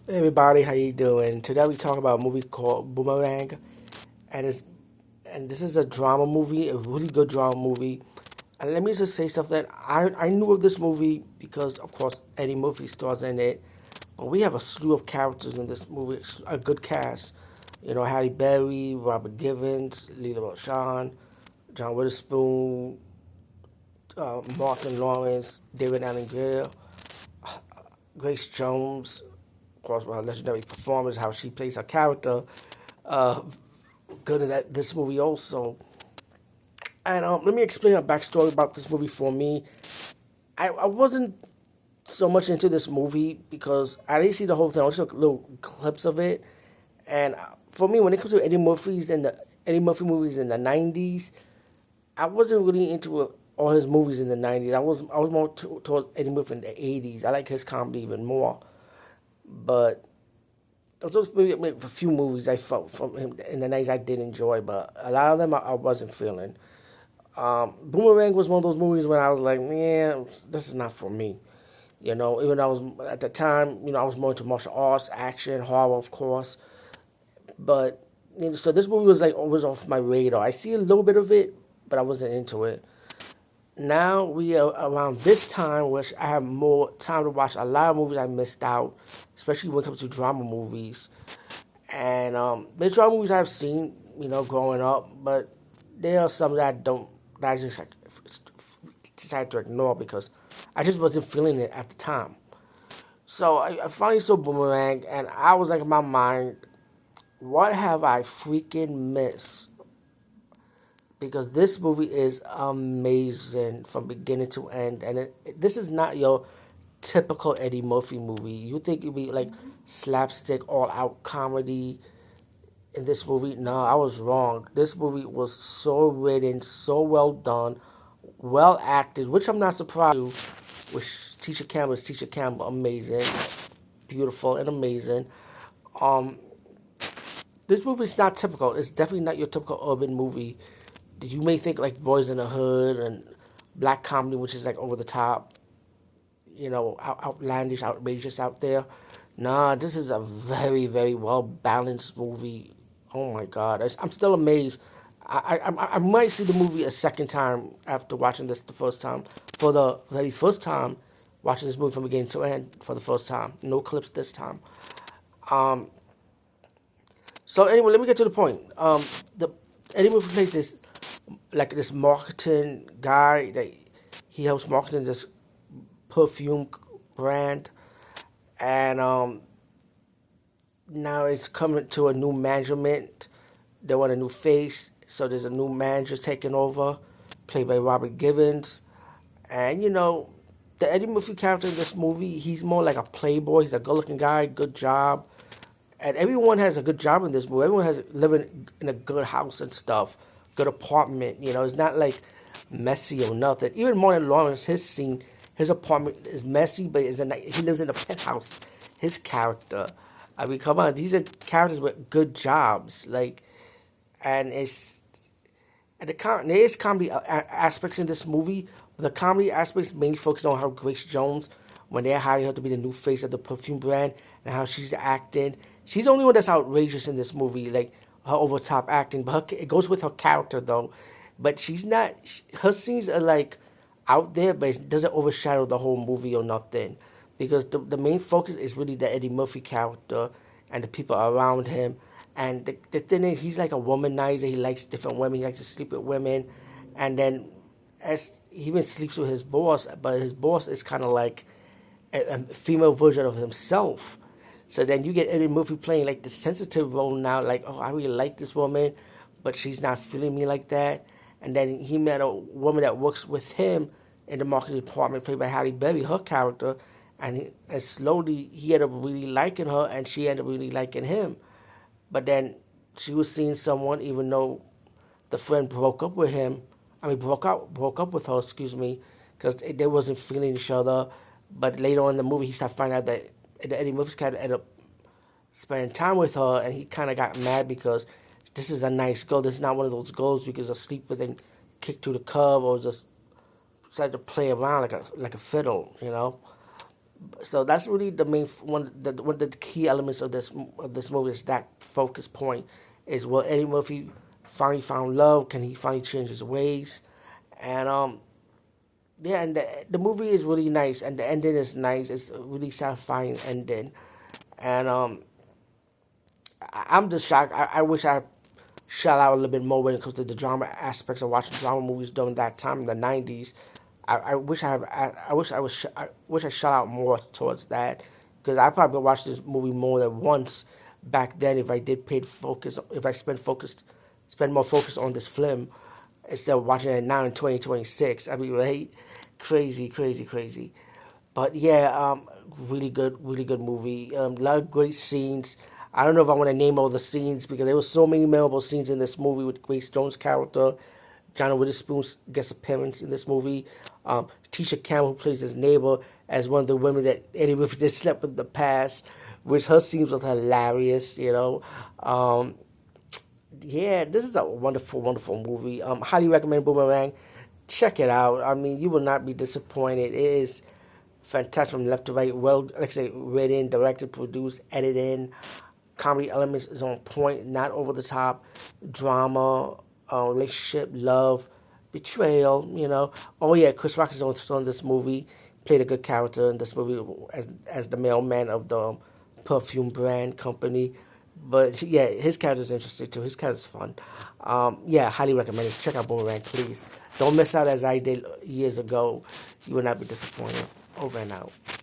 Hey everybody, how you doing? Today we talk about a movie called Boomerang, and this is a drama movie, a really good drama movie. And let me just say something. I knew of this movie because of course Eddie Murphy stars in it, but we have a slew of characters in this movie, a good cast. You know, Halle Berry, Robert Givens, Lila Sean, John Witherspoon, Martin Lawrence, David Allen Greer, Grace Jones, of course, well, legendary performance, how she plays her character. Uh, Good in this movie also. And let me explain a backstory about this movie for me. I wasn't so much into this movie because I didn't see the whole thing. I just saw little clips of it. And for me, when it comes to Eddie Murphy movies in the '90s, I wasn't really into all his movies in the '90s. I was more towards Eddie Murphy in the '80s. I like his comedy even more. But those maybe a few movies I felt from him in the '90s I did enjoy, but a lot of them I wasn't feeling. Boomerang was one of those movies when I was like, man, this is not for me. You know, even though I was at the time, I was more into martial arts, action, horror, of course. But so this movie was like always off my radar. I see a little bit of it, but I wasn't into it. Now we are around this time, which I have more time to watch a lot of movies I missed out, especially when it comes to drama movies. And there's drama movies I've seen, growing up, but there are some that I don't, that I just like decided to ignore because I just wasn't feeling it at the time. So I finally saw Boomerang, and I was like in my mind, what have I freaking missed? Because this movie is amazing from beginning to end, and this is not your typical Eddie Murphy movie. You think it'd be like slapstick, all out comedy in this movie? No, I was wrong. This movie was so written, so well done, well acted, which I'm not surprised. Which Tisha Campbell is Tisha Campbell, amazing, beautiful and amazing. Um, this movie is not typical. It's definitely not your typical urban movie. You may think like Boys in the Hood and black comedy, which is like over the top, outlandish, outrageous out there. Nah, this is a very, very well balanced movie. Oh my God, I'm still amazed. I might see the movie a second time after watching this the first time. For the very first time, watching this movie from beginning to end for the first time. No clips this time. Um, so anyway, let me get to the point. The Eddie Murphy plays this marketing guy that he helps marketing this perfume brand, and now it's coming to a new management. They want a new face, so there's a new manager taking over, played by Robert Givens, and the Eddie Murphy character in this movie, he's more like a playboy. He's a good-looking guy, good job, and everyone has a good job in this movie. Everyone has living in a good house and stuff, good apartment. It's not like messy or nothing. Even Martin Lawrence, his apartment is messy, but he lives in a penthouse. His character, I mean, come on, these are characters with good jobs, like, and there is comedy aspects in this movie. But the comedy aspects mainly focus on how Grace Jones, when they hired her to be the new face of the perfume brand, and how she's acting. She's the only one that's outrageous in this movie, like her over top acting. But it goes with her character though. But she's not. Her scenes are like out there, but it doesn't overshadow the whole movie or nothing. Because the main focus is really the Eddie Murphy character and the people around him. And the thing is, he's like a womanizer. He likes different women. He likes to sleep with women. And then as he even sleeps with his boss, but his boss is kind of like a female version of himself. So then you get Eddie Murphy playing like the sensitive role now, like, oh, I really like this woman, but she's not feeling me like that. And then he met a woman that works with him in the marketing department, played by Halle Berry, her character, and slowly he ended up really liking her, and she ended up really liking him. But then she was seeing someone, even though the friend broke up with him. I mean, broke up with her, excuse me, because they wasn't feeling each other. But later on in the movie, he started finding out that Eddie Murphy's character ended up spending time with her, and he kind of got mad because this is a nice girl. This is not one of those girls you can just sleep with and kick to the curb or just decide to play around like a fiddle. So that's really the main one of the key elements of this movie is that focus point is, will Eddie Murphy finally found love? Can he finally change his ways? And yeah, and the movie is really nice, and the ending is nice. It's a really satisfying ending, and I'm just shocked. I wish I shell out a little bit more when it comes to the drama aspects of watching drama movies during that time in the '90s. I wish I wish I was I wish I shell out more towards that, because I probably watched this movie more than once back then if I did paid focus, if I spend more focus on this film instead of watching it now in 2026. I mean, right? Crazy, crazy, crazy. But yeah, really good movie. Lot of great scenes. I don't know if I want to name all the scenes because there was so many memorable scenes in this movie with Grace Jones' character. John Witherspoon's guest appearance in this movie. Tisha Campbell, who plays his neighbor, as one of the women that Eddie Murphy did slept with in the past, which her scenes was hilarious, you know. Yeah, this is a wonderful, wonderful movie. Highly recommend Boomerang. Check it out. I mean, you will not be disappointed. It is fantastic from left to right. Well, like I say, written, directed, produced, edited. Comedy elements is on point, not over the top. Drama, relationship, love, betrayal. You know. Oh yeah, Chris Rock is also in this movie. Played a good character in this movie as the mailman of the perfume brand company. But yeah, his character's interesting too. His character's fun. Yeah, highly recommend it. Check out Boomerang, please. Don't miss out as I did years ago. You will not be disappointed. Over and out.